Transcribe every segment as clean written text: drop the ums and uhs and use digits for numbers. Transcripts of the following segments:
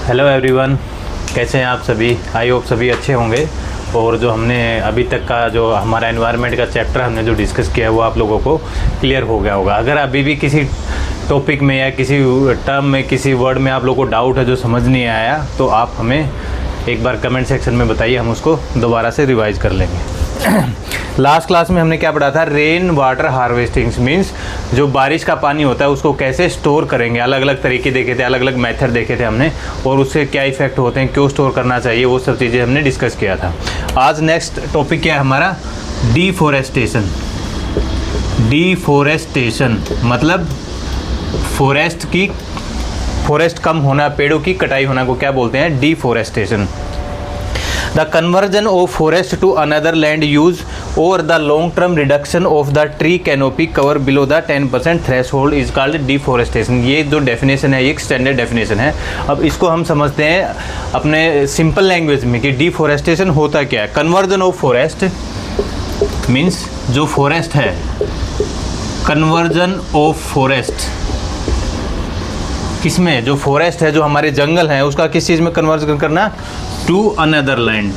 Hello everyone, कैसे हैं आप सभी। आई होप सभी अच्छे होंगे। और जो हमने अभी तक का जो हमारा एनवायरनमेंट का चैप्टर हमने जो डिस्कस किया है वो आप लोगों को क्लियर हो गया होगा। अगर अभी भी किसी टॉपिक में या किसी टर्म में किसी वर्ड में आप लोगों को डाउट है जो समझ नहीं आया तो आप हमें एक बार कमेंट सेक्शन में बताइए, हम उसको दोबारा से रिवाइज कर लेंगे। लास्ट क्लास में हमने क्या पढ़ा था, रेन वाटर हार्वेस्टिंग मीन्स जो बारिश का पानी होता है उसको कैसे स्टोर करेंगे। अलग अलग तरीके देखे थे, अलग अलग मेथड देखे थे हमने, और उससे क्या इफेक्ट होते हैं, क्यों स्टोर करना चाहिए, वो सब चीज़ें हमने डिस्कस किया था। आज नेक्स्ट टॉपिक क्या है हमारा, डिफॉरेस्टेशन। डिफॉरेस्टेशन मतलब फॉरेस्ट कम होना, पेड़ों की कटाई होना को क्या बोलते हैं, deforestation. The conversion of forest to another land use or the long-term reduction of the tree canopy cover below the 10% threshold is called deforestation। ये जो डेफिनेशन है, ये एक स्टैंडर्ड डेफिनेशन है। अब इसको हम समझते हैं अपने सिंपल लैंग्वेज में कि डिफॉरेस्टेशन होता क्या है। कन्वर्जन ऑफ फॉरेस्ट मीन्स जो फॉरेस्ट है, कन्वर्जन ऑफ फॉरेस्ट किसमें, जो फॉरेस्ट है, जो हमारे जंगल हैं, उसका किस चीज़ में कन्वर्जन करना, टू अनदर लैंड।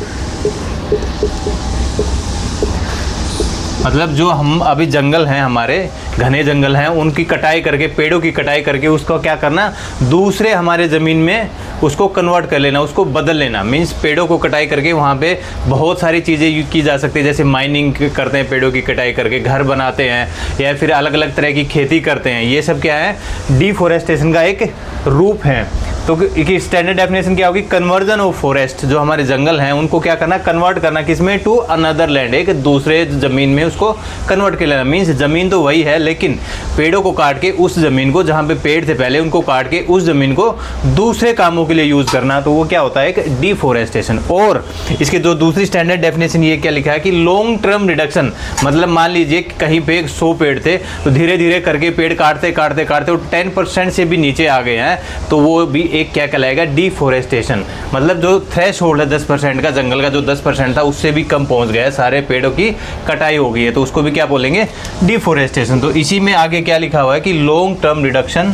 मतलब जो हम अभी जंगल हैं, हमारे घने जंगल हैं, उनकी कटाई करके, पेड़ों की कटाई करके उसको क्या करना, दूसरे हमारे ज़मीन में उसको कन्वर्ट कर लेना, उसको बदल लेना। मीन्स पेड़ों को कटाई करके वहाँ पे बहुत सारी चीज़ें की जा सकती है, जैसे माइनिंग करते हैं पेड़ों की कटाई करके, घर बनाते हैं या फिर अलग अलग तरह की खेती करते हैं। ये सब क्या है, डिफॉरेस्टेशन का एक रूप है। तो स्टैंडर्ड डेफिनेशन क्या होगी, कन्वर्जन ऑफ फॉरेस्ट, जो हमारे जंगल हैं उनको क्या करना, कन्वर्ट करना किसमें, टू अनदर लैंड, एक दूसरे ज़मीन में उसको कन्वर्ट कर लेना। मीन्स ज़मीन तो वही है लेकिन पेड़ों को काट के उस ज़मीन को, जहाँ पे पेड़ थे पहले, उनको काट के उस ज़मीन को दूसरे कामों के लिए यूज़ करना, तो वो क्या होता है, एक डिफॉरेस्टेशन। और इसके जो दूसरी स्टैंडर्ड डेफिनेशन ये क्या लिखा है कि लॉन्ग टर्म रिडक्शन, मतलब मान लीजिए कहीं पे 100 पेड़ थे तो धीरे धीरे करके पेड़ काटते काटते काटते वो 10% से भी नीचे आ गए हैं, तो वो भी एक क्या कहलाएगा, डिफॉरेस्टेशन। मतलब जो थ्रेश होल्ड है 10% का, जंगल का जो 10% था उससे भी कम पहुंच गया है, सारे पेड़ों की कटाई हो गई है, तो उसको भी क्या बोलेंगे, डिफॉरेस्टेशन। तो इसी में आगे क्या लिखा हुआ है कि long term reduction,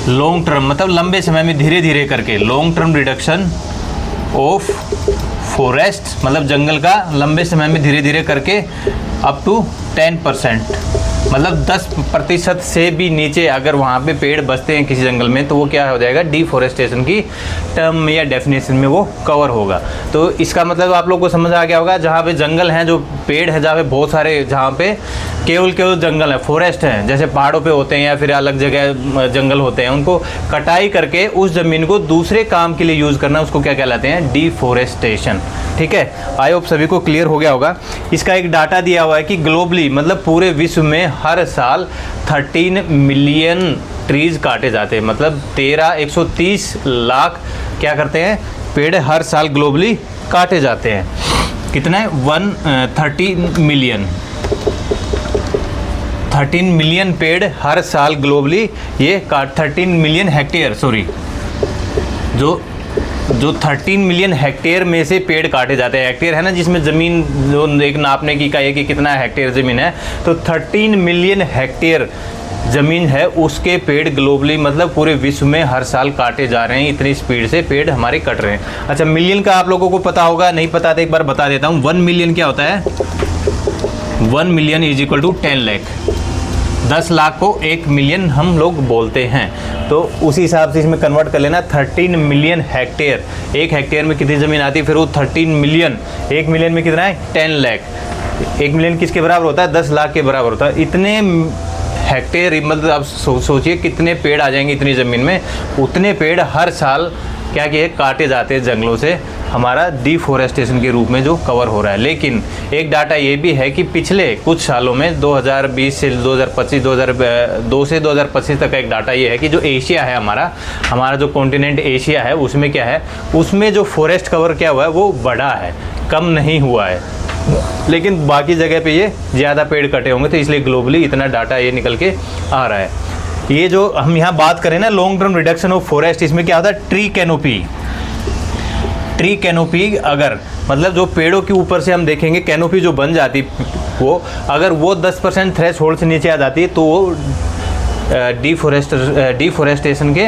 long term मतलब लंबे समय में धीरे धीरे करके, long term reduction of forest मतलब जंगल का लंबे समय में धीरे धीरे करके अप टू 10%, मतलब 10% से भी नीचे अगर वहाँ पे पेड़ बचते हैं किसी जंगल में, तो वो क्या हो जाएगा, डिफॉरेस्टेशन की टर्म में या डेफिनेशन में वो कवर होगा। तो इसका मतलब आप लोग को समझ आ गया होगा, जहाँ पे जंगल हैं, जो पेड़ है, जहाँ पे बहुत सारे, जहाँ पे केवल जंगल है, फॉरेस्ट हैं, जैसे पहाड़ों पे होते हैं या फिर अलग जगह जंगल होते हैं, उनको कटाई करके उस ज़मीन को दूसरे काम के लिए यूज़ करना, उसको क्या कहलाते हैं, डिफॉरेस्टेशन। ठीक है, आई होप सभी को क्लियर हो गया होगा। इसका एक डाटा दिया हुआ है कि ग्लोबली मतलब पूरे विश्व में हर साल 13 मिलियन ट्रीज़ काटे जाते हैं, मतलब 130 लाख क्या करते हैं, पेड़ हर साल ग्लोबली काटे जाते हैं। कितना है, 13 मिलियन पेड़ हर साल ग्लोबली ये 13 मिलियन हेक्टेयर, सॉरी, जो 13 मिलियन हेक्टेयर में से पेड़ काटे जाते हैं। हेक्टेयर है ना, जिसमें ज़मीन जो एक नापने की इकाई है कि कितना हेक्टेयर ज़मीन है, तो 13 मिलियन हेक्टेयर ज़मीन है, उसके पेड़ ग्लोबली मतलब पूरे विश्व में हर साल काटे जा रहे हैं। इतनी स्पीड से पेड़ हमारे कट रहे हैं। अच्छा, मिलियन का आप लोगों को पता होगा, नहीं पता तो एक बार बता देता हूँ। 1 मिलियन क्या होता है, 1 million is equal to 10 lakh. 10 lakh को 1 मिलियन हम लोग बोलते हैं, तो उसी हिसाब से इसमें कन्वर्ट कर लेना। 13 मिलियन हेक्टेयर, एक हेक्टेयर में कितनी ज़मीन आती है, फिर वो 13 मिलियन, 1 मिलियन में कितना है, 10 लाख। 1 मिलियन किसके बराबर होता है, 10 लाख के बराबर होता है। इतने हेक्टेयर मतलब आप सोचिए कितने पेड़ आ जाएंगे इतनी ज़मीन में, उतने पेड़ हर साल क्या किए, काटे जाते हैं जंगलों से, हमारा डिफॉरेस्टेशन के रूप में जो कवर हो रहा है। लेकिन एक डाटा ये भी है कि पिछले कुछ सालों में 2020 से 2025, 2002 से 2025 तक का एक डाटा ये है कि जो एशिया है, हमारा जो कॉन्टिनेंट एशिया है, उसमें क्या है, उसमें जो फॉरेस्ट कवर क्या हुआ है वो बढ़ा है, कम नहीं हुआ है। लेकिन बाकी जगह पे ये ज़्यादा पेड़ कटे होंगे, तो इसलिए ग्लोबली इतना डाटा ये निकल के आ रहा है। ये जो हम यहाँ बात करें ना, long term reduction of forest, इसमें क्या होता है, ट्री कैनोपी। ट्री कैनोपी अगर मतलब जो पेड़ों के ऊपर से हम देखेंगे कैनोपी जो बन जाती, वो अगर वो 10% थ्रेश होल्ड से नीचे आ जाती है तो वो डिफॉरेस्टेशन के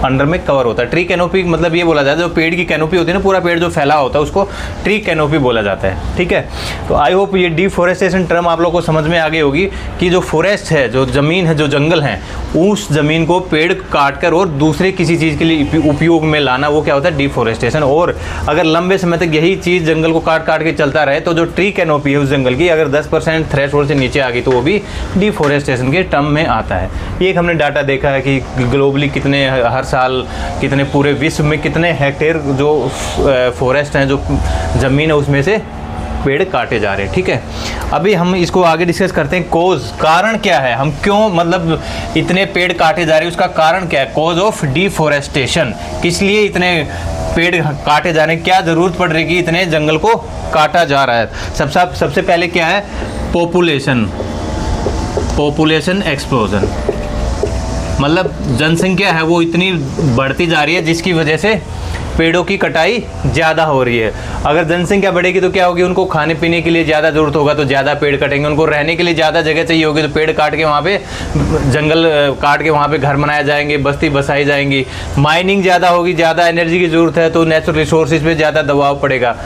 अंडर में कवर होता है। ट्री कैनोपी मतलब ये बोला जाता है जो पेड़ की कैनोपी होती है ना, पूरा पेड़ जो फैला होता है उसको ट्री कैनोपी बोला जाता है। ठीक है, तो आई होप ये डिफॉरेस्टेशन टर्म आप लोग को समझ में आ गई होगी कि जो फॉरेस्ट है, जो ज़मीन है, जो जंगल है, उस ज़मीन को पेड़ काट कर और दूसरे किसी चीज़ के लिए उपयोग में लाना, वो क्या होता है, डिफॉरेस्टेशन। और अगर लंबे समय तक यही चीज़ जंगल को काट काट के चलता रहे तो जो ट्री कैनोपी है उस जंगल की अगर 10% थ्रेशोल्ड से नीचे आ गई तो वो भी डिफॉरेस्टेशन के टर्म में आता है। ये एक हमने डाटा देखा है कि ग्लोबली कितने हर साल कितने पूरे विश्व में कितने हेक्टेयर जो फॉरेस्ट हैं, जो ज़मीन है, उसमें से पेड़ काटे जा रहे हैं। ठीक है, अभी हम इसको आगे डिस्कस करते हैं। कोज, कारण क्या है, हम क्यों मतलब इतने पेड़ काटे जा रहे हैं, उसका कारण क्या है। कोज ऑफ डिफॉरेस्टेशन, किस लिए इतने पेड़ काटे जा रहे हैं, क्या ज़रूरत पड़ रही है कि इतने जंगल को काटा जा रहा है। सबसे पहले क्या है, पॉपुलेशन एक्सप्लोजन, मतलब जनसंख्या है वो इतनी बढ़ती जा रही है जिसकी वजह से पेड़ों की कटाई ज़्यादा हो रही है। अगर जनसंख्या बढ़ेगी तो क्या होगी, उनको खाने पीने के लिए ज़्यादा ज़रूरत होगा तो ज़्यादा पेड़ कटेंगे, उनको रहने के लिए ज़्यादा जगह चाहिए होगी तो पेड़ काट के वहाँ पे जंगल काट के वहाँ पे घर बनाए जाएंगे, बस्ती बसाई जाएंगी। माइनिंग ज़्यादा होगी, ज़्यादा एनर्जी की ज़रूरत है तो नेचुरल रिसोर्सेज पे ज़्यादा दबाव पड़ेगा।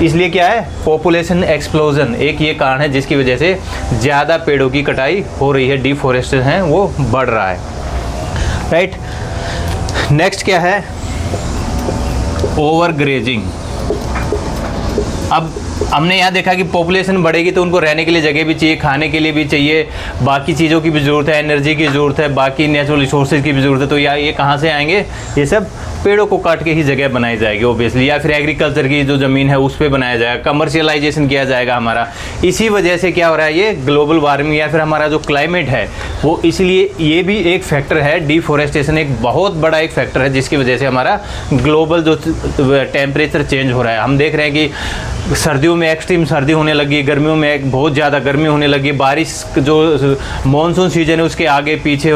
इसलिए क्या है, पॉपुलेशन एक्सप्लोजन एक ये कारण है जिसकी वजह से ज़्यादा पेड़ों की कटाई हो रही है, डिफॉरेस्टेशन है वो बढ़ रहा है। राइट, नेक्स्ट क्या है, ओवर ग्रेजिंग। अब हमने यहाँ देखा कि पॉपुलेशन बढ़ेगी तो उनको रहने के लिए जगह भी चाहिए, खाने के लिए भी चाहिए, बाकी चीज़ों की भी ज़रूरत है, एनर्जी की ज़रूरत है, बाकी नेचुरल रिसोर्सेज की भी ज़रूरत है। तो ये कहाँ से आएंगे, ये सब पेड़ों को काट के ही जगह बनाई जाएगी ओबियसली, या फिर एग्रीकल्चर की जो ज़मीन है उस पर बनाया जाएगा, कमर्शियलाइजेशन किया जाएगा हमारा। इसी वजह से क्या हो रहा है, ये ग्लोबल वार्मिंग या फिर हमारा जो क्लाइमेट है वो, इसलिए ये भी एक फैक्टर है। डिफॉरेस्टेशन एक बहुत बड़ा एक फैक्टर है जिसकी वजह से हमारा ग्लोबल जो टेम्परेचर चेंज हो रहा है। हम देख रहे हैं कि सर्दियों में एक्सट्रीम सर्दी होने लगी, गर्मियों में बहुत ज़्यादा गर्मी होने लगी, बारिश जो मॉनसून सीजन है उसके आगे पीछे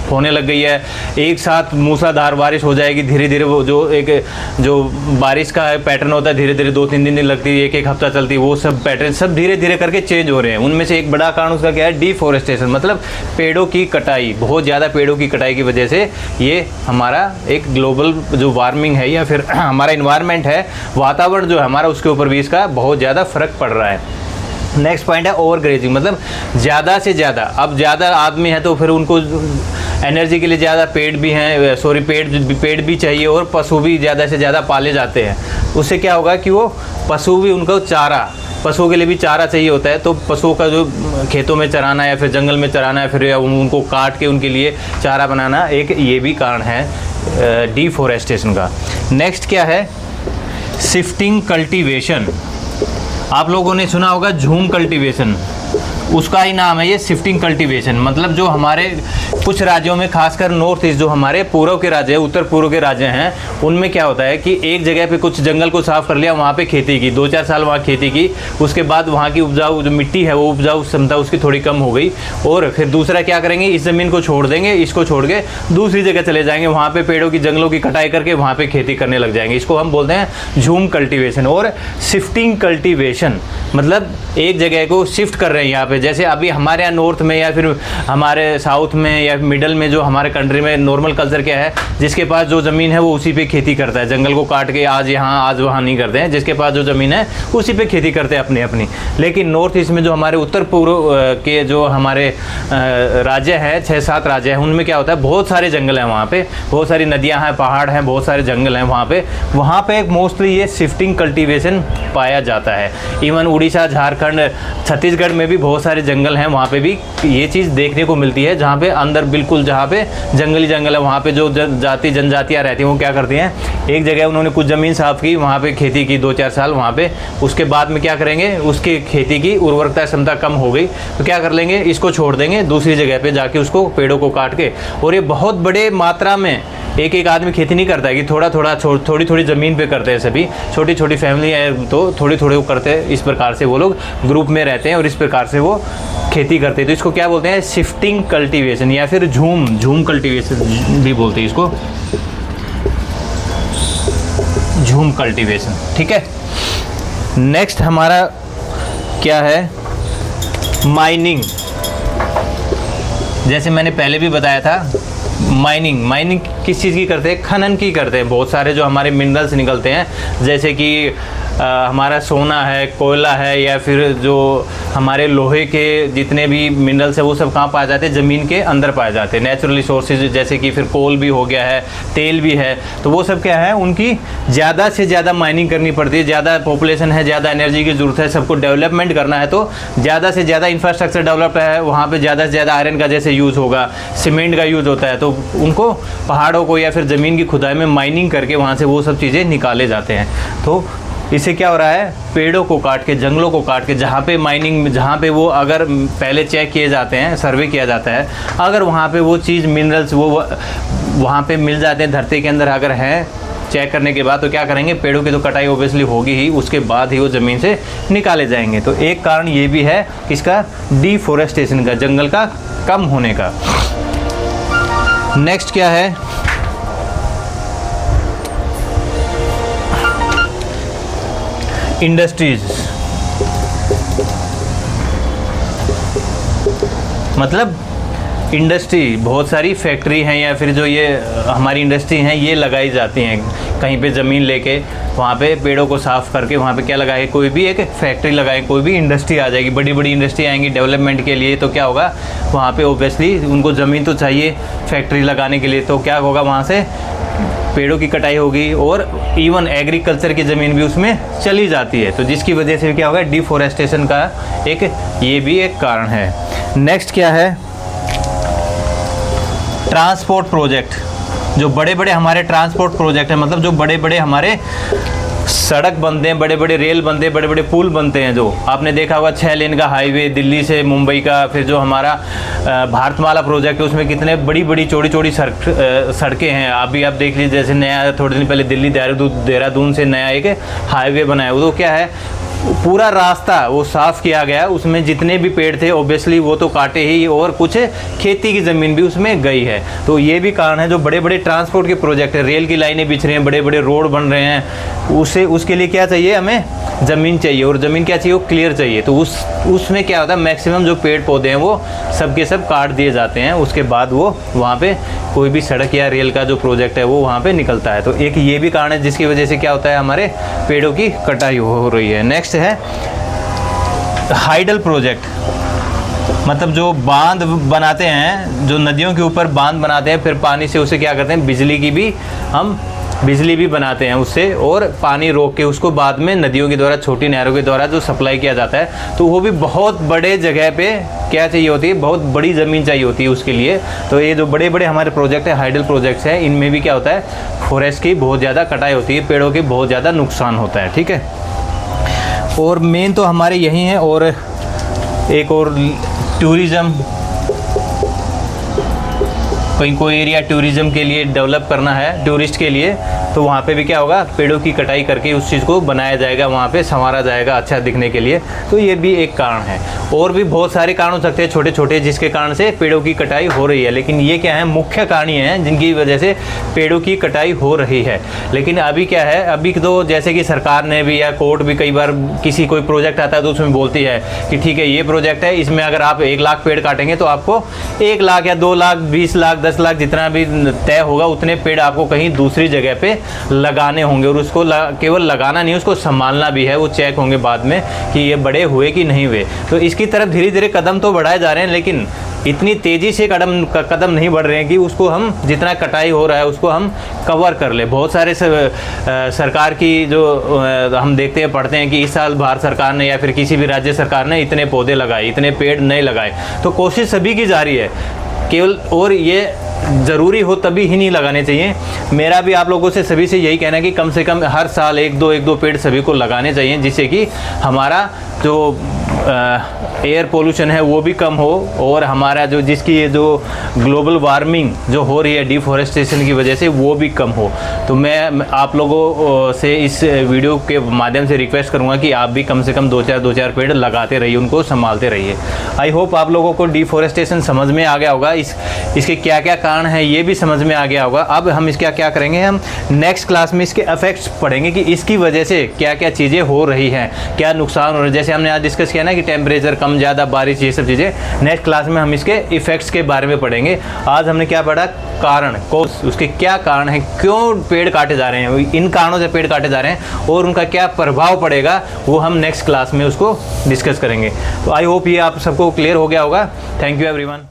होने लग गई है, एक साथ मूसलाधार बारिश हो जाएगी। धीरे धीरे वो जो बारिश का पैटर्न होता है धीरे धीरे 2-3 दिन लगती है, एक हफ्ता चलती है, वो सब पैटर्न सब धीरे धीरे करके चेंज हो रहे हैं। उनमें से एक बड़ा कारण उसका क्या है, डिफॉरेस्टेशन, मतलब पेड़ों की कटाई। बहुत ज़्यादा पेड़ों की कटाई की वजह से ये हमारा एक ग्लोबल जो वार्मिंग है या फिर हमारा इन्वायरमेंट है, वातावरण जो है हमारा, उसके ऊपर भी इसका बहुत ज़्यादा फर्क पड़ रहा है। नेक्स्ट पॉइंट है ओवर ग्रेजिंग, मतलब ज़्यादा से ज़्यादा, अब ज़्यादा आदमी है तो फिर उनको एनर्जी के लिए ज़्यादा पेड़ भी हैं, सॉरी पेड़ भी चाहिए और पशु भी ज़्यादा से ज़्यादा पाले जाते हैं। उससे क्या होगा कि वो पशु भी, उनको चारा, पशुओं के लिए भी चारा चाहिए होता है, तो पशुओं का जो खेतों में चराना या फिर जंगल में चराना है, फिर उनको काट के उनके लिए चारा बनाना, एक ये भी कारण है डिफॉरेस्टेशन का। नेक्स्ट क्या है, शिफ्टिंग कल्टीवेशन। आप लोगों ने सुना होगा झूम कल्टीवेशन, उसका ही नाम है ये शिफ्टिंग कल्टीवेशन। मतलब जो हमारे कुछ राज्यों में, खासकर नॉर्थ ईस्ट, जो हमारे पूर्व के राज्य हैं, उत्तर पूर्व के राज्य हैं, उनमें क्या होता है कि एक जगह पे कुछ जंगल को साफ कर लिया, वहाँ पे खेती की, 2-4 साल वहाँ खेती की, उसके बाद वहाँ की उपजाऊ जो मिट्टी है वो उपजाऊ क्षमता उसकी थोड़ी कम हो गई, और फिर दूसरा क्या करेंगे, इस ज़मीन को छोड़ देंगे, इसको छोड़ के दूसरी जगह चले जाएंगे, वहाँ पे पेड़ों की, जंगलों की कटाई करके वहाँ पे खेती करने लग जाएंगे। इसको हम बोलते हैं झूम कल्टीवेशन और शिफ्टिंग कल्टीवेशन। मतलब एक जगह को शिफ्ट कर रहे हैं यहाँ पे, जैसे अभी हमारे यहाँ नॉर्थ में या फिर हमारे साउथ में या मिडल में जो हमारे कंट्री में नॉर्मल कल्चर क्या है, जिसके पास जो ज़मीन है वो उसी पे खेती करता है, जंगल को काट के आज यहाँ आज वहाँ नहीं करते हैं, जिसके पास जो ज़मीन है उसी पे खेती करते हैं अपनी अपनी। लेकिन नॉर्थ ईस्ट में जो हमारे उत्तर पूर्व के जो हमारे राज्य हैं, 6-7 राज्य हैं, उनमें क्या होता है, बहुत सारे जंगल हैं, वहाँ पे बहुत सारी नदियाँ हैं, पहाड़ हैं, बहुत सारे जंगल हैं वहाँ पे मोस्टली ये शिफ्टिंग कल्टीवेशन पाया जाता है। इवन उड़ीसा, झारखंड, छत्तीसगढ़ में भी बहुत सारे जंगल हैं, वहाँ पे भी ये चीज़ देखने को मिलती है, जहाँ पे अंदर बिल्कुल जहाँ पे जंगली जंगल है, वहाँ पे जो जनजातियाँ रहती हैं वो क्या करती हैं, एक जगह उन्होंने कुछ ज़मीन साफ की, वहाँ पे खेती की 2-4 साल वहाँ पे, उसके बाद में क्या करेंगे, उसकी खेती की उर्वरकता क्षमता कम हो गई तो क्या कर लेंगे, इसको छोड़ देंगे, दूसरी जगह पे जाके उसको पेड़ों को काट के। और ये बहुत बड़े मात्रा में एक आदमी खेती नहीं करता है कि थोड़ी थोड़ी ज़मीन पे करते हैं, सभी छोटी छोटी फैमिली है तो थोड़ी थोड़ी वो करते हैं, इस प्रकार से वो लोग ग्रुप में रहते हैं और इस प्रकार से वो खेती करते हैं। तो इसको क्या बोलते हैं, शिफ्टिंग कल्टीवेशन या फिर झूम कल्टीवेशन भी बोलते हैं इसको, झूम कल्टीवेशन। ठीक है, नेक्स्ट हमारा क्या है, माइनिंग। जैसे मैंने पहले भी बताया था माइनिंग किस चीज़ की करते हैं? खनन की करते हैं। बहुत सारे जो हमारे मिनरल्स निकलते हैं, जैसे कि हमारा सोना है, कोयला है, या फिर जो हमारे लोहे के जितने भी मिनरल्स है वो सब कहाँ पाए जाते हैं? ज़मीन के अंदर पाए जाते हैं। नेचुरल रिसोर्सेज जैसे कि फिर कोल भी हो गया है, तेल भी है, तो वो सब क्या है, उनकी ज़्यादा से ज़्यादा माइनिंग करनी पड़ती है। ज़्यादा पॉपुलेशन है, ज़्यादा एनर्जी की ज़रूरत है, सबको डेवलपमेंट करना है, तो ज़्यादा से ज़्यादा इंफ्रास्ट्रक्चर डेवलप है, वहाँ पर ज़्यादा से ज़्यादा आयरन का जैसे यूज़ होगा, सीमेंट का यूज़ होता है, तो उनको पहाड़ों को या फिर ज़मीन की खुदाई में माइनिंग करके वहाँ से वो सब चीज़ें निकाले जाते हैं। तो इससे क्या हो रहा है? पेड़ों को काट के, जंगलों को काट के, जहाँ पे माइनिंग, जहाँ पे वो अगर पहले चेक किए जाते हैं, सर्वे किया जाता है, अगर वहाँ पे वो चीज़ मिनरल्स वो वहाँ पे मिल जाते हैं धरती के अंदर अगर हैं, चेक करने के बाद, तो क्या करेंगे? पेड़ों की तो कटाई ओबियसली होगी ही, उसके बाद ही वो ज़मीन से निकाले जाएंगे। तो एक कारण ये भी है किसका? डिफॉरेस्टेशन का, जंगल का कम होने का। नेक्स्ट क्या है? इंडस्ट्रीज, मतलब इंडस्ट्री, बहुत सारी फैक्ट्री हैं या फिर जो ये हमारी इंडस्ट्री हैं ये लगाई जाती हैं कहीं पे ज़मीन लेके, वहाँ पे पेड़ों को साफ़ करके वहाँ पे क्या लगाए? कोई भी एक फैक्ट्री लगाए, कोई भी इंडस्ट्री आ जाएगी, बड़ी बड़ी इंडस्ट्री आएंगी डेवलपमेंट के लिए, तो क्या होगा? वहाँ पे ओबियसली उनको ज़मीन तो चाहिए फैक्ट्री लगाने के लिए, तो क्या होगा? वहाँ से पेड़ों की कटाई होगी और इवन एग्रीकल्चर की ज़मीन भी उसमें चली जाती है, तो जिसकी वजह से क्या होगा? डिफॉरेस्टेशन का एक ये भी एक कारण है। नेक्स्ट क्या है? ट्रांसपोर्ट प्रोजेक्ट, जो बड़े बड़े हमारे ट्रांसपोर्ट प्रोजेक्ट हैं, मतलब जो बड़े बड़े हमारे सड़क बनते हैं, बड़े बड़े रेल बनते हैं, बड़े बड़े पुल बनते हैं, जो आपने देखा होगा 6 लेन का हाईवे दिल्ली से मुंबई का, फिर जो हमारा भारतमाला प्रोजेक्ट है उसमें कितने बड़ी बड़ी चौड़ी चौड़ी सड़कें हैं। अभी आप देख लीजिए, जैसे नया थोड़े दिन पहले दिल्ली देहरादून से नया एक हाईवे बनाया, वो तो क्या है? पूरा रास्ता वो साफ़ किया गया, उसमें जितने भी पेड़ थे ओबियसली वो तो काटे ही, और कुछ खेती की ज़मीन भी उसमें गई है। तो ये भी कारण है, जो बड़े बड़े ट्रांसपोर्ट के प्रोजेक्ट है, रेल की लाइनें बिछ रही हैं, बड़े बड़े रोड बन रहे हैं, उसके लिए क्या चाहिए? हमें ज़मीन चाहिए, और ज़मीन क्या चाहिए? वो क्लियर चाहिए। तो उसमें क्या होता है? मैक्सिमम जो पेड़ पौधे हैं वो सब के सब काट दिए जाते हैं, उसके बाद वो वहाँ पे कोई भी सड़क या रेल का जो प्रोजेक्ट है वो वहाँ पे निकलता है। तो एक ये भी कारण है जिसकी वजह से क्या होता है? हमारे पेड़ों की कटाई हो रही है। नेक्स्ट है हाइडल प्रोजेक्ट, मतलब जो बांध बनाते हैं, जो नदियों के ऊपर बांध बनाते हैं, फिर पानी से उसे क्या करते हैं? बिजली की भी हम बिजली भी बनाते हैं उससे, और पानी रोक के उसको बाद में नदियों के द्वारा, छोटी नहरों के द्वारा जो सप्लाई किया जाता है, तो वो भी बहुत बड़े जगह पे क्या चाहिए होती है? बहुत बड़ी ज़मीन चाहिए होती है उसके लिए। तो ये जो बड़े बड़े हमारे प्रोजेक्ट है, हाइडल प्रोजेक्ट्स हैं, इनमें भी क्या होता है? फॉरेस्ट की बहुत ज़्यादा कटाई होती है, पेड़ों की बहुत ज़्यादा नुकसान होता है। ठीक है, और मेन तो हमारे यही हैं। और एक और टूरिज़्म, कहीं कोई एरिया टूरिज़्म के लिए डेवलप करना है टूरिस्ट के लिए, तो वहाँ पे भी क्या होगा? पेड़ों की कटाई करके उस चीज़ को बनाया जाएगा, वहाँ पे संवारा जाएगा अच्छा दिखने के लिए। तो ये भी एक कारण है। और भी बहुत सारे कारण हो सकते हैं छोटे छोटे, जिसके कारण से पेड़ों की कटाई हो रही है, लेकिन ये क्या है? मुख्य कारण ये हैं जिनकी वजह से पेड़ों की कटाई हो रही है। लेकिन अभी क्या है? अभी तो जैसे कि सरकार ने भी या कोर्ट भी कई बार किसी कोई प्रोजेक्ट आता है तो उसमें बोलती है कि ठीक है ये प्रोजेक्ट है, इसमें अगर आप 1 लाख पेड़ काटेंगे तो आपको 1 लाख या 2 लाख 20 लाख 10 लाख जितना भी तय होगा उतने पेड़ आपको कहीं दूसरी जगह पे लगाने होंगे। और उसको केवल लगाना नहीं, उसको संभालना भी है, वो चेक होंगे बाद में कि ये बड़े हुए कि नहीं हुए। तो इसकी तरफ धीरे धीरे कदम तो बढ़ाए जा रहे हैं, लेकिन इतनी तेज़ी से कदम नहीं बढ़ रहे हैं कि उसको हम जितना कटाई हो रहा है उसको हम कवर कर ले। बहुत सारे सरकार की जो हम देखते हैं पढ़ते हैं कि इस साल भारत सरकार ने या फिर किसी भी राज्य सरकार ने इतने पौधे लगाए, इतने पेड़ नहीं लगाए। तो कोशिश सभी की जारी है केवल, और ये ज़रूरी हो तभी ही नहीं लगाने चाहिए। मेरा भी आप लोगों से सभी से यही कहना है कि कम से कम हर साल 1-2 पेड़ सभी को लगाने चाहिए, जिससे कि हमारा जो एयर पोल्यूशन है वो भी कम हो, और हमारा जो जिसकी जो ग्लोबल वार्मिंग जो हो रही है डिफॉरेस्टेशन की वजह से वो भी कम हो। तो मैं आप लोगों से इस वीडियो के माध्यम से रिक्वेस्ट करूंगा कि आप भी कम से कम 2-4 पेड़ लगाते रहिए, उनको संभालते रहिए। आई होप आप लोगों को डिफॉरेस्टेशन समझ में आ गया होगा, इसके क्या क्या कारण है ये भी समझ में आ गया होगा। अब हम इसका क्या करेंगे, हम नेक्स्ट क्लास में इसके इफेक्ट्स पढ़ेंगे कि इसकी वजह से क्या क्या चीज़ें हो रही हैं, क्या नुकसान हो रहे हैं। जैसे हमने आज डिस्कस किया ना कि टेम्परेचर कम ज़्यादा बारिश, ये सब चीज़ें नेक्स्ट क्लास में हम इसके इफ़ेक्ट्स के बारे में पढ़ेंगे। आज हमने क्या पढ़ा, कारण, कोस, उसके क्या कारण हैं, क्यों पेड़ काटे जा रहे हैं, इन कारणों से पेड़ काटे जा रहे हैं और उनका क्या प्रभाव पड़ेगा, वो हम नेक्स्ट क्लास में उसको डिस्कस करेंगे। तो आई होप ये आप सबको क्लियर हो गया होगा। Thank you everyone.